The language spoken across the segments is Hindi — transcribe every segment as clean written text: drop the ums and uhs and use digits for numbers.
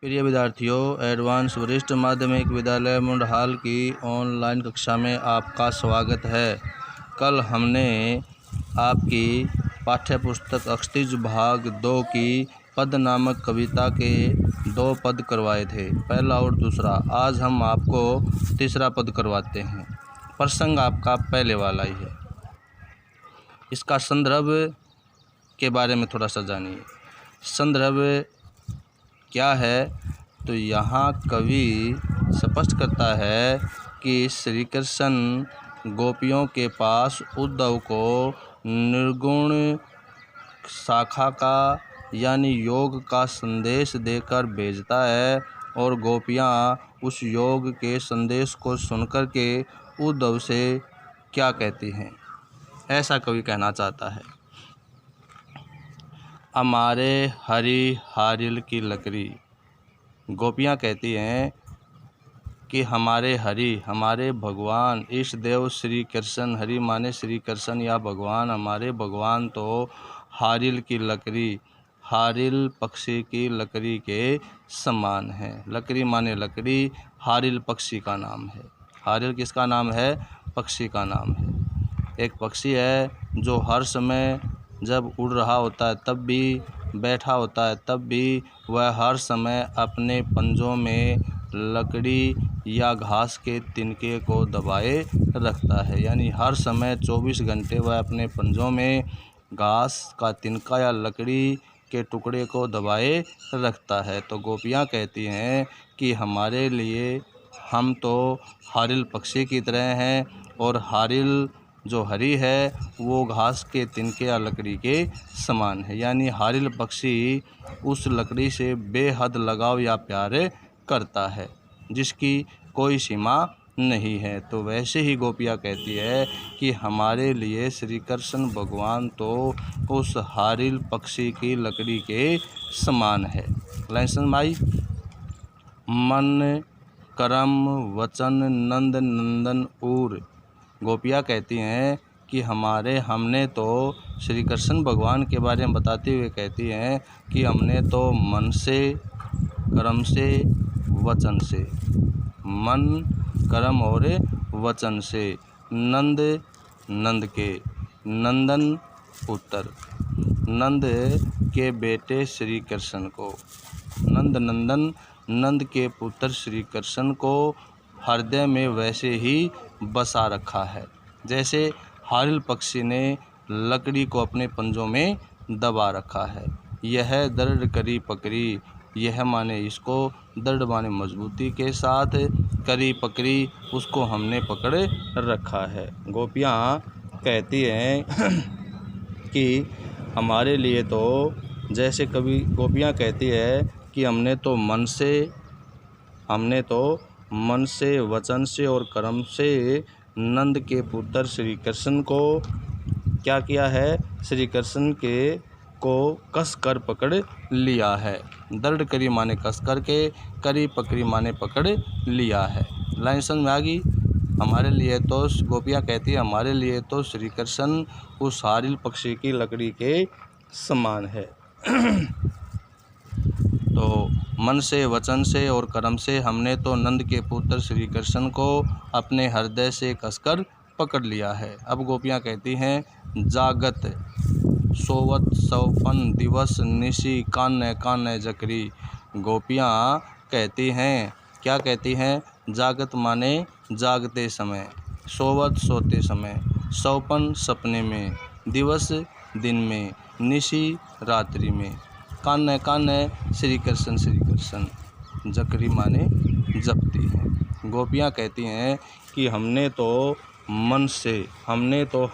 प्रिय विद्यार्थियों, एडवांस वरिष्ठ माध्यमिक विद्यालय मुंडहाल की ऑनलाइन कक्षा में आपका स्वागत है। कल हमने आपकी पाठ्यपुस्तक अक्षतिज भाग 2 की पद नामक कविता के 2 पद करवाए थे, पहला और दूसरा। आज हम आपको तीसरा पद करवाते हैं। प्रसंग आपका पहले वाला ही है। इसका संदर्भ के बारे में थोड़ा सा जानिए। संदर्भ क्या है? तो यहाँ कवि स्पष्ट करता है कि श्री कृष्ण गोपियों के पास उद्धव को निर्गुण शाखा का यानी योग का संदेश देकर भेजता है और गोपियाँ उस योग के संदेश को सुनकर के उद्धव से क्या कहती हैं, ऐसा कवि कहना चाहता है। हमारे हरी हारिल की लकड़ी, गोपियाँ कहती हैं कि हमारे हरि, हमारे भगवान इष्ट देव श्री कृष्ण, हरि माने श्री कृष्ण या भगवान, हमारे भगवान तो हारिल की लकड़ी, हारिल पक्षी की लकड़ी के समान है। लकड़ी माने लकड़ी, हारिल पक्षी का नाम है। हारिल किसका नाम है? पक्षी का नाम है। एक पक्षी है जो हर समय जब उड़ रहा होता है तब भी, बैठा होता है तब भी, वह हर समय अपने पंजों में लकड़ी या घास के तिनके को दबाए रखता है। यानी हर समय 24 घंटे वह अपने पंजों में घास का तिनका या लकड़ी के टुकड़े को दबाए रखता है। तो गोपियाँ कहती हैं कि हमारे लिए हम तो हारिल पक्षी की तरह हैं और हारिल जो हरि है वो घास के तिनके या लकड़ी के समान है। यानी हारिल पक्षी उस लकड़ी से बेहद लगाव या प्यार करता है जिसकी कोई सीमा नहीं है। तो वैसे ही गोपियाँ कहती है कि हमारे लिए श्री कृष्ण भगवान तो उस हारिल पक्षी की लकड़ी के समान है। लाइन भाई, मन कर्म वचन नंद नंदन उर। गोपियाँ कहती हैं कि हमने तो श्री कृष्ण भगवान के बारे में बताते हुए कहती हैं कि हमने तो मन से, कर्म से, वचन से, मन कर्म और वचन से नंद के नंदन पुत्र, नंद के बेटे श्री कृष्ण को, नंद नंदन नंद के पुत्र श्री कृष्ण को हृदय में वैसे ही बसा रखा है जैसे हारिल पक्षी ने लकड़ी को अपने पंजों में दबा रखा है। यह दृढ़ करी पकड़ी, यह माने इसको, दृढ़ माने मजबूती के साथ, करी पकड़ी उसको हमने पकड़ रखा है। गोपियाँ कहती हैं कि हमारे लिए तो, जैसे कभी गोपियाँ कहती है कि हमने तो मन से, वचन से और कर्म से नंद के पुत्र श्री कृष्ण को क्या किया है? श्री कृष्ण को कस कर पकड़ लिया है। दृढ़ करी माने कस करके, करी पकड़ी माने पकड़ लिया है। लाइन समझ में आ गई? हमारे लिए तो, गोपियाँ कहती है हमारे लिए तो श्री कृष्ण उस हारिल पक्षी की लकड़ी के समान है। तो मन से, वचन से और कर्म से हमने तो नंद के पुत्र श्री कृष्ण को अपने हृदय से कसकर पकड़ लिया है। अब गोपियाँ कहती हैं जागत सोवत सौपन दिवस निशी कान्य कान्य जकरी। गोपियाँ कहती हैं, क्या कहती हैं? जागत माने जागते समय, सोवत सोते समय, सौपन सपने में, दिवस दिन में, निशी रात्रि में, कान्य कान्य श्री कृष्ण, जकरी माने जपती हैं। गोपियाँ कहती हैं कि हमने तो मन से, हमने तो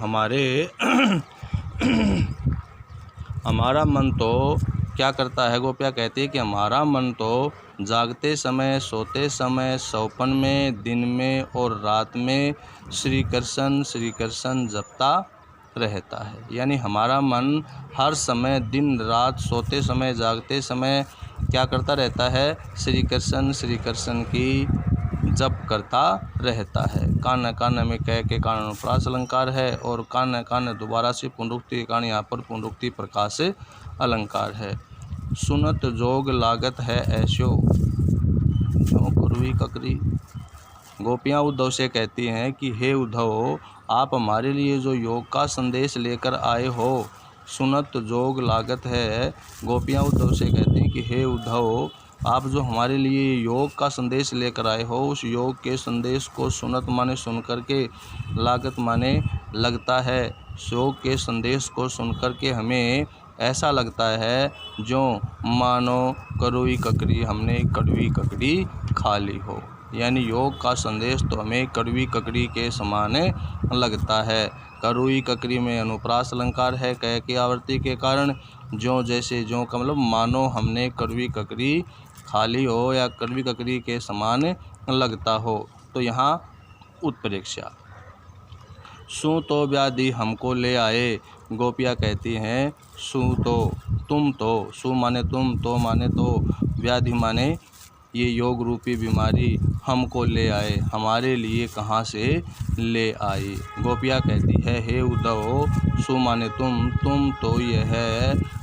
हमारा मन तो क्या करता है? गोपियाँ कहती है कि हमारा मन तो जागते समय, सोते समय, सौपन में, दिन में और रात में श्री कृष्ण जपता रहता है। यानी हमारा मन हर समय, दिन रात, सोते समय, जागते समय क्या करता रहता है? श्री कृष्ण की जप करता रहता है। कान्य कान्य में कह के कारण अनुप्रास अलंकार है और कान्य कान्य दोबारा से पुनरुक्ति के कारण यहाँ पर पुनरुक्ति प्रकाश अलंकार है। सुनत जोग लागत है ऐसो क्यों करुई ककरी। गोपियाँ उद्धव से कहती हैं कि हे उद्धव, आप हमारे लिए जो योग का संदेश लेकर आए हो, सुनत जोग लागत है। गोपियाँ उद्धव से कहती हैं कि हे उद्धव, आप जो हमारे लिए योग का संदेश लेकर आए हो, उस योग के संदेश को सुनत माने सुन कर के, लागत माने लगता है। योग के संदेश को सुन कर के हमें ऐसा लगता है जो मानो कड़वी ककड़ी, हमने कड़वी ककड़ी खा ली हो। यानी योग का संदेश तो हमें कड़वी ककड़ी के समान लगता है। कड़वी ककड़ी में अनुप्रास अलंकार है कह की आवृत्ति के कारण। जो जैसे जो का मतलब मानो हमने कड़वी ककड़ी खा ली हो या कड़वी ककड़ी के समान लगता हो। तो यहाँ उत्प्रेक्षा। सू तो व्याधि हमको ले आए। गोपियाँ कहती हैं सू तो, तुम तो, सू माने तुम, तो माने तो, व्याधि माने ये योग रूपी बीमारी हमको ले आए, हमारे लिए कहाँ से ले आई। गोपियाँ कहती है हे उद्धव, सु माने तुम तो यह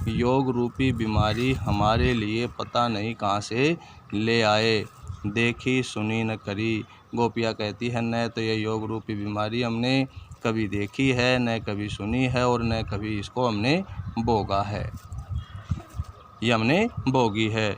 योग रूपी बीमारी हमारे लिए पता नहीं कहाँ से ले आए, देखी सुनी न करी। गोपियाँ कहती है न तो यह योग रूपी बीमारी हमने कभी देखी है, न कभी सुनी है, और न कभी इसको हमने भोगा है, ये हमने भोगी है।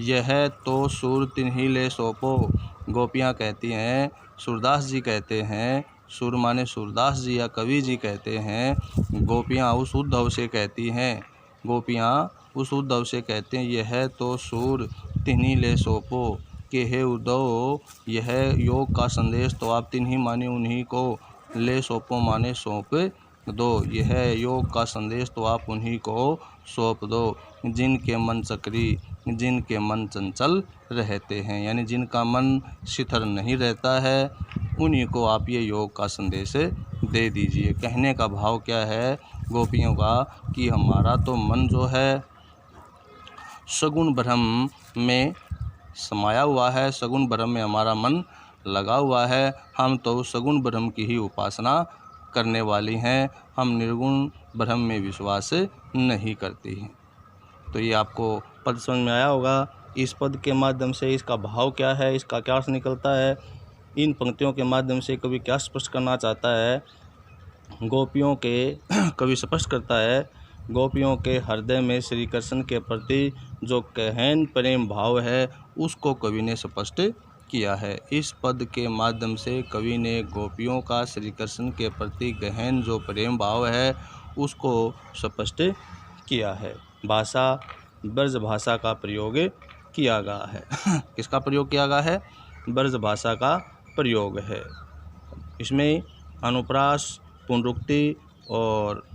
यह तो सुर तिन्ही ले सौंपो। गोपियाँ कहती हैं, सूरदास जी कहते हैं, सुर माने सूरदास जी या कवि जी कहते हैं, गोपियाँ उस उद्धव से कहती हैं, गोपियाँ उस उद्धव से कहते हैं यह तो सुर तिन्ही ले सौंपो, कि हे उद्धव, यह योग का संदेश तो आप तिन्ही माने उन्हीं को ले सौंपो माने सौंप दो। यह योग का संदेश तो आप उन्हीं को सौंप दो जिनके मन चक्री, जिनके मन चंचल रहते हैं, यानी जिनका मन शिथिल नहीं रहता है, उन्हीं को आप ये योग का संदेश दे दीजिए। कहने का भाव क्या है गोपियों का कि हमारा तो मन जो है सगुण ब्रह्म में समाया हुआ है, सगुण ब्रह्म में हमारा मन लगा हुआ है। हम तो सगुण ब्रह्म की ही उपासना करने वाली हैं, हम निर्गुण ब्रह्म में विश्वास नहीं करती हैं। तो ये आपको पद समझ में आया होगा। इस पद के माध्यम से इसका भाव क्या है, इसका क्या अर्थ निकलता है, इन पंक्तियों के माध्यम से कवि क्या स्पष्ट करना चाहता है। गोपियों के कवि स्पष्ट करता है, गोपियों के हृदय में श्री कृष्ण के प्रति जो गहन प्रेम भाव है उसको कवि ने स्पष्ट किया है। इस पद के माध्यम से कवि ने गोपियों का श्री कृष्ण के प्रति गहन जो प्रेम भाव है उसको स्पष्ट किया है। भाषा ब्रज भाषा का प्रयोग किया गया है। किसका प्रयोग किया गया है? ब्रज भाषा का प्रयोग है। इसमें अनुप्रास पुनरुक्ति और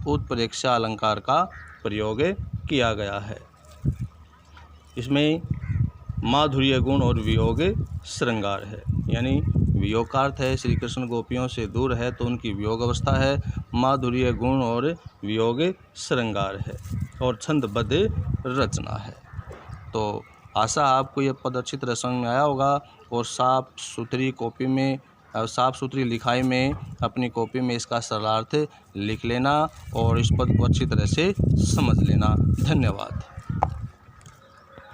उत्प्रेक्षा अलंकार का प्रयोग किया गया है। इसमें माधुर्य गुण और वियोग श्रृंगार है, यानी वियोग का अर्थ है श्री कृष्ण गोपियों से दूर है तो उनकी वियोग अवस्था है, माधुर्य गुण और वियोग श्रृंगार है, और छंदबद्ध रचना है। तो आशा आपको ये पद अच्छी तरह समझ में आया होगा और साफ सुथरी लिखाई में अपनी कॉपी में इसका सरलार्थ लिख लेना और इस पद को अच्छी तरह से समझ लेना। धन्यवाद।